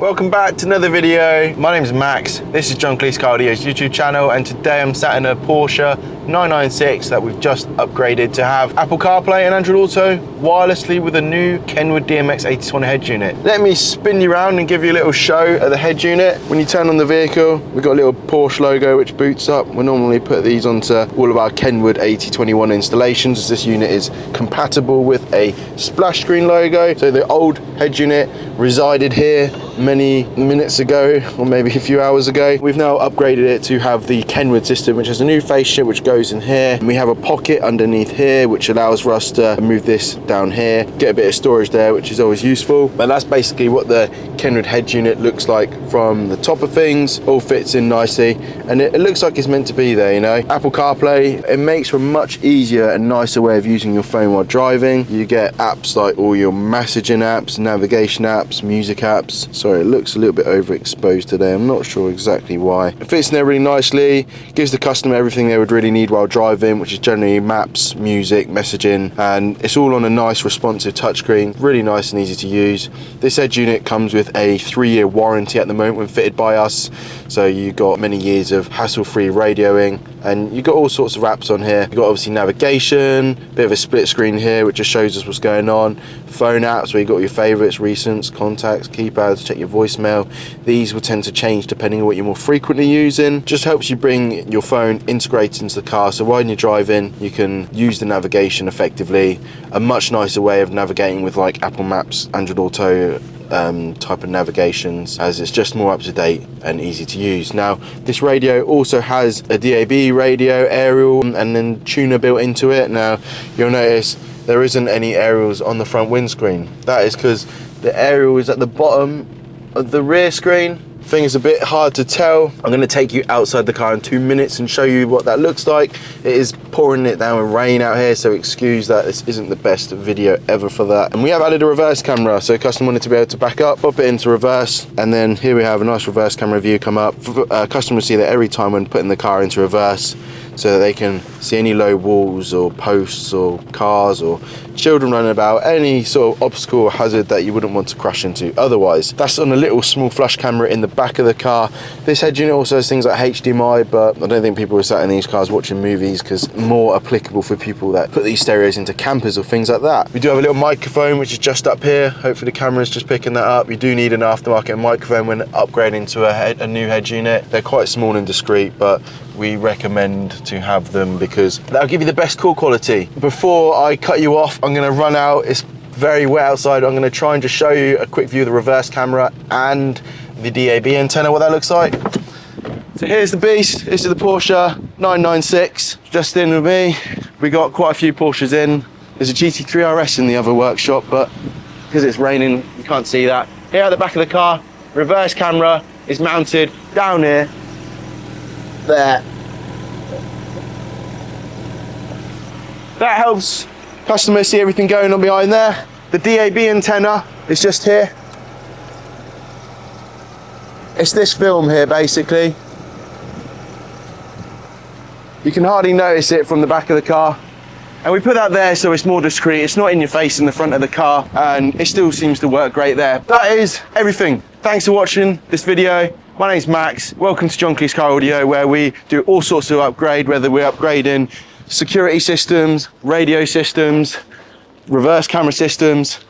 Welcome back to another video. My name is Max. This is John Kleis Car's YouTube channel, and today I'm sat in a Porsche 996 that we've just upgraded to have Apple CarPlay and Android Auto wirelessly with a new KENWOOD DMX8021 head unit. Let me spin you around and give you a little show of the head unit. When you turn on the vehicle, we've got a little Porsche logo which boots up. We normally put these onto all of our KENWOOD 8021 installations, as this unit is compatible with a splash screen logo. So the old head unit resided here many minutes ago, or maybe a few hours ago. We've now upgraded it to have the KENWOOD system, which has a new face shield which goes in here, and we have a pocket underneath here which allows for us to move this down here, get a bit of storage there, which is always useful. But that's basically what the KENWOOD head unit looks like from the top of things. All fits in nicely, and it looks like it's meant to be there, you know. Apple CarPlay, it makes for a much easier and nicer way of using your phone while driving. You get apps like all your messaging apps, navigation apps, music apps. Sorry, it looks a little bit overexposed today. I'm not sure exactly why. It fits in there really nicely, gives the customer everything they would really need while driving, which is generally maps, music, messaging, and it's all on a nice responsive touchscreen. Really nice and easy to use. This head unit comes with a 3-year warranty at the moment when fitted by us, so you got many years of hassle-free radioing, and you got all sorts of apps on here. You got obviously navigation, bit of a split screen here which just shows us what's going on, phone apps where you got your favorites, recents, contacts, keypads, check your voicemail. These will tend to change depending on what you're more frequently using. Just helps you bring your phone integrated into the car, so when you're driving you can use the navigation effectively. A much nicer way of navigating with like Apple Maps, Android Auto type of navigations, as it's just more up to date and easy to use. Now this radio also has a DAB radio, aerial, and then tuner built into it. Now you'll notice there isn't any aerials on the front windscreen. That is because the aerial is at the bottom of the rear screen. Thing is a bit hard to tell. I'm going to take you outside the car in 2 minutes and show you what that looks like. It is pouring it down with rain out here, so excuse that this isn't the best video ever for that. And we have added a reverse camera, so customer wanted to be able to back up, pop it into reverse, and then here we have a nice reverse camera view come up. Customers see that every time when putting the car into reverse, so that they can see any low walls or posts or cars or children running about, any sort of obstacle or hazard that you wouldn't want to crash into otherwise. That's on a little small flash camera in the back of the car. This head unit also has things like HDMI, but I don't think people are sat in these cars watching movies, because more applicable for people that put these stereos into campers or things like that. We do have a little microphone which is just up here. Hopefully the camera's just picking that up. You do need an aftermarket microphone when upgrading to a new head unit. They're quite small and discreet, but we recommend to have them because that'll give you the best call quality. Before I cut you off, I'm going to run out. It's very wet outside. I'm going to try and just show you a quick view of the reverse camera and the DAB antenna, what that looks like. So here's the beast. This is the Porsche 996 just in with me. We got quite a few Porsches in. There's a GT3 RS in the other workshop, but because it's raining you can't see that. Here at the back of the car, reverse camera is mounted down here. There. That helps customers see everything going on behind there. The DAB antenna is just here. It's this film here basically. You can hardly notice it from the back of the car. And we put that there so it's more discreet. It's not in your face in the front of the car, and it still seems to work great there. That is everything. Thanks for watching this video. My name's Max. Welcome to John Kleis Car Audio, where we do all sorts of upgrade, whether we're upgrading security systems, radio systems, reverse camera systems,